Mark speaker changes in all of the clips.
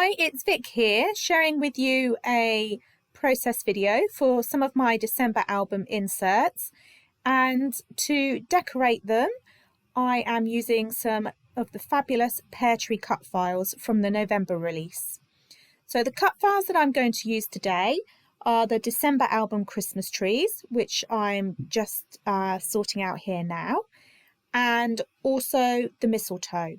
Speaker 1: Hi, it's Vic here, sharing with you a process video for some of my December album inserts. And to decorate them, I am using some of the fabulous Peartree Cutfiles from the November release. So the Cutfiles that I'm going to use today are the December album Christmas trees, which I'm just sorting out here now, and also the Mistletoe.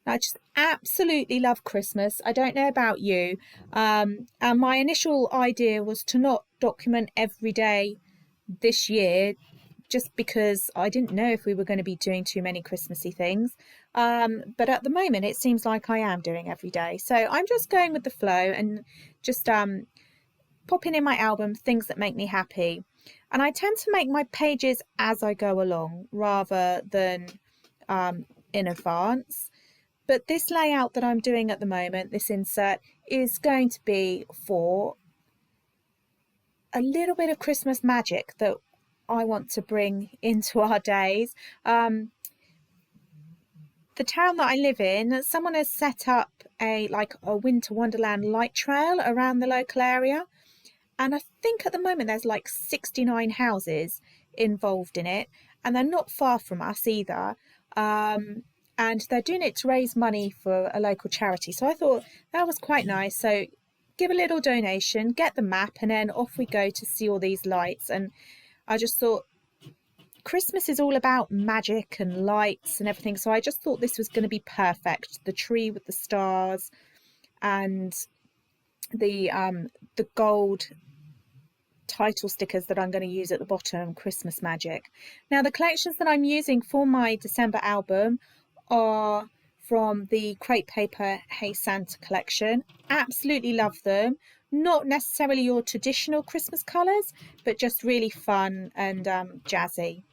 Speaker 1: I just absolutely love Christmas. I don't know about you. And my initial idea was to not document every day this year, just because I didn't know if we were going to be doing too many Christmassy things. But at the moment, it seems like I am doing every day. So I'm just going with the flow and just popping in my album things that make me happy. And I tend to make my pages as I go along rather than in advance. But this layout that I'm doing at the moment, this insert, is going to be for a little bit of Christmas magic that I want to bring into our days. The town that I live in, someone has set up a winter wonderland light trail around the local area. And I think at the moment there's like 69 houses involved in it. And they're not far from us either. And they're doing it to raise money for a local charity. So I thought that was quite nice. So give a little donation, get the map, and then off we go to see all these lights. And I just thought Christmas is all about magic and lights and everything. So I just thought this was going to be perfect. The tree with the stars and the gold title stickers that I'm going to use at the bottom, Christmas magic. Now the collections that I'm using for my December album are from the crepe paper HeySanta collection. Absolutely love them. Not necessarily your traditional Christmas colours, but just really fun and jazzy.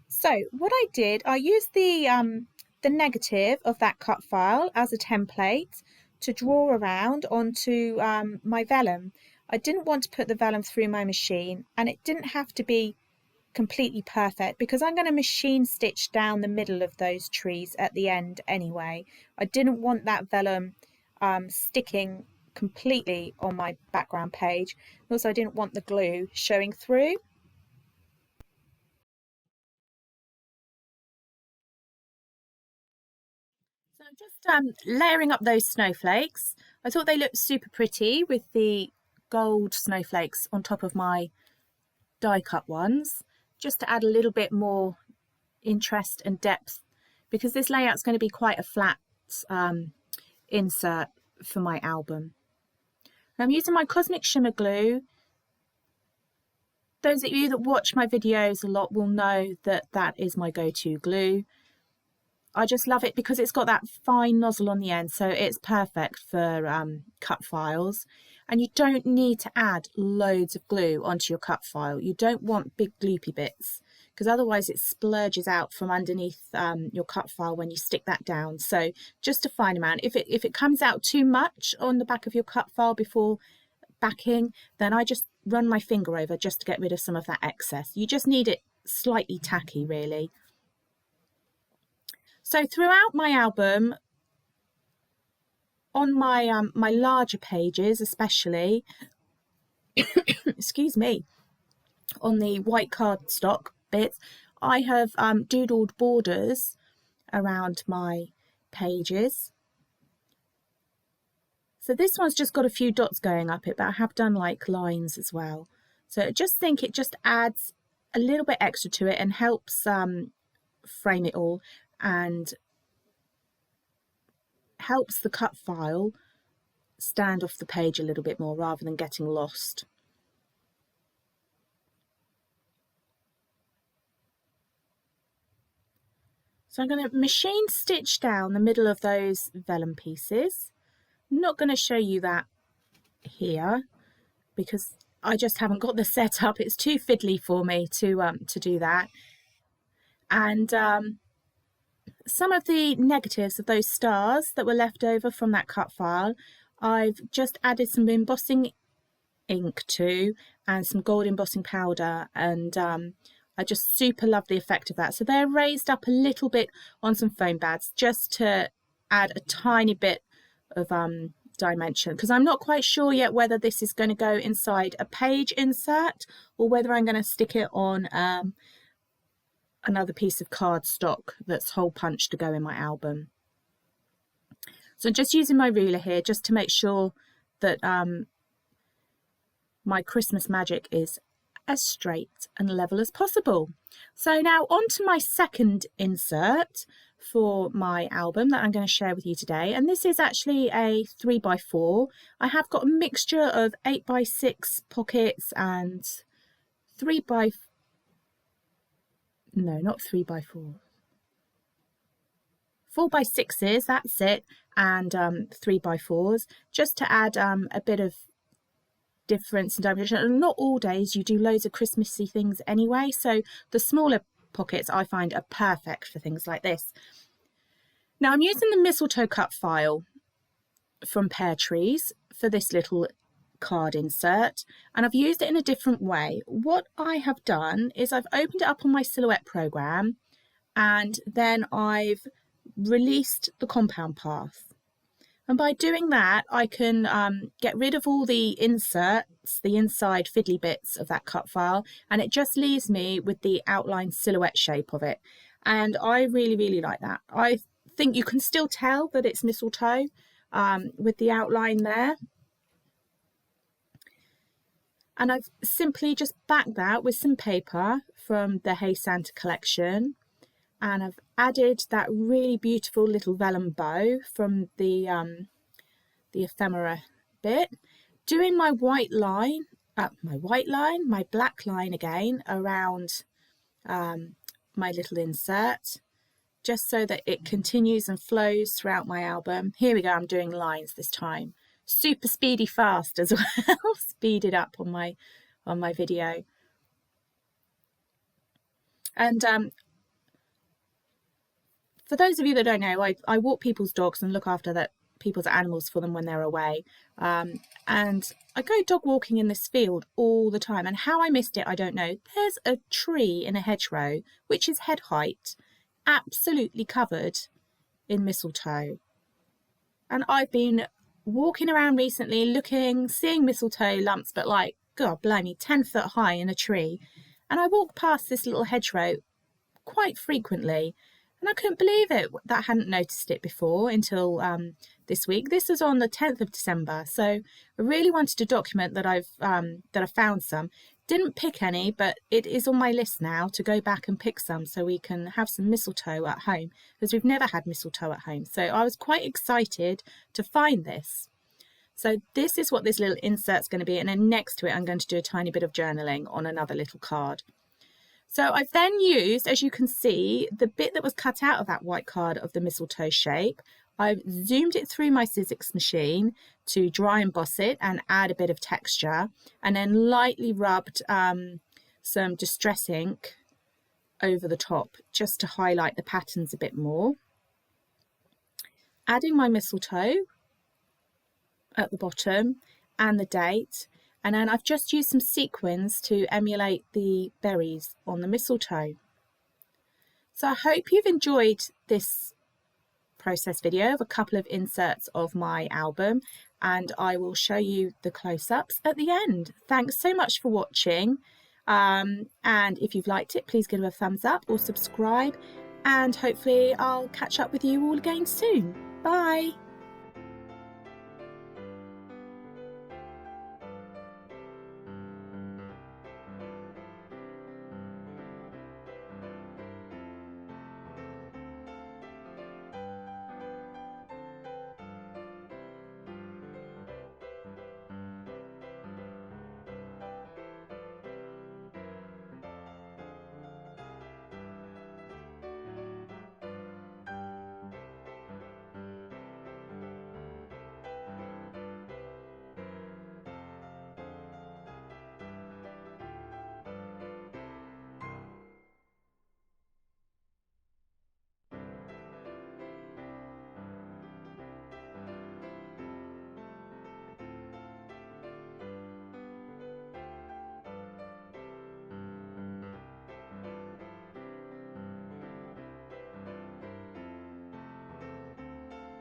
Speaker 1: So what I did, I used the negative of that cut file as a template to draw around onto my vellum. I didn't want to put the vellum through my machine, and it didn't have to be completely perfect because I'm going to machine stitch down the middle of those trees at the end anyway. I didn't want that vellum sticking completely on my background page. Also, I didn't want the glue showing through. So I'm just layering up those snowflakes. I thought they looked super pretty with the gold snowflakes on top of my die cut ones, just to add a little bit more interest and depth, because this layout's going to be quite a flat insert for my album. And I'm using my Cosmic Shimmer glue. Those of you that watch my videos a lot will know that that is my go-to glue. I just love it because it's got that fine nozzle on the end, so it's perfect for cut files. And you don't need to add loads of glue onto your cut file. You don't want big gloopy bits, because otherwise it splurges out from underneath your cut file when you stick that down. So just a fine amount. If it comes out too much on the back of your cut file before backing, then I just run my finger over just to get rid of some of that excess. You just need it slightly tacky, really. So throughout my album, on my my larger pages especially, excuse me, on the white cardstock bits, I have doodled borders around my pages. So this one's just got a few dots going up it, but I have done like lines as well. So I just think it just adds a little bit extra to it and helps frame it all, and helps the cut file stand off the page a little bit more rather than getting lost. So I'm going to machine stitch down the middle of those vellum pieces. I'm not going to show you that here because I just haven't got the setup. It's too fiddly for me to do that. And some of the negatives of those stars that were left over from that cut file, I've just added some embossing ink to and some gold embossing powder, and I just super love the effect of that. So they're raised up a little bit on some foam pads just to add a tiny bit of dimension, because I'm not quite sure yet whether this is going to go inside a page insert or whether I'm going to stick it on another piece of cardstock that's hole punched to go in my album. So I'm just using my ruler here just to make sure that my Christmas magic is as straight and level as possible. So now on to my second insert for my album that I'm going to share with you today, and this is actually a 3x4. I have got a mixture of 8x6 pockets and 4x4, four by sixes, that's it, and 3x4s, just to add a bit of difference in dimension. And not all days you do loads of Christmassy things anyway, so the smaller pockets I find are perfect for things like this. Now I'm using the Mistletoe cut file from Peartree for this little card insert, and I've used it in a different way. What I have done is I've opened it up on my Silhouette program, and then I've released the compound path. And by doing that, I can get rid of all the inserts, the inside fiddly bits of that cut file, and it just leaves me with the outline silhouette shape of it. And I really, really like that. I think you can still tell that it's mistletoe with the outline there. And I've simply just backed that with some paper from the HeySanta collection. And I've added that really beautiful little vellum bow from the ephemera bit, doing my white line, my black line again around my little insert, just so that it continues and flows throughout my album. Here we go, I'm doing lines this time. Super speedy fast as well, speeded up on my video. And for those of you that don't know, I walk people's dogs and look after people's animals for them when they're away. And I go dog walking in this field all the time, and how I missed it, I don't know. There's a tree in a hedgerow, which is head height, absolutely covered in mistletoe. And I've been walking around recently seeing mistletoe lumps, but like, God blimey, 10 foot high in a tree. And I walk past this little hedgerow quite frequently, and I couldn't believe it that I hadn't noticed it before until this week. This is on the 10th of December, so I really wanted to document that I found some. Didn't pick any, but it is on my list now to go back and pick some so we can have some mistletoe at home, because we've never had mistletoe at home. So I was quite excited to find this. So this is what this little insert's going to be, and then next to it I'm going to do a tiny bit of journaling on another little card. So I've then used, as you can see, the bit that was cut out of that white card of the mistletoe shape. I've zoomed it through my Sizzix machine to dry emboss it and add a bit of texture, and then lightly rubbed some distress ink over the top just to highlight the patterns a bit more. Adding my mistletoe at the bottom and the date. And then I've just used some sequins to emulate the berries on the mistletoe. So I hope you've enjoyed this process video of a couple of inserts of my album, and I will show you the close-ups at the end. Thanks so much for watching. And if you've liked it, please give it a thumbs up or subscribe, and hopefully I'll catch up with you all again soon. Bye.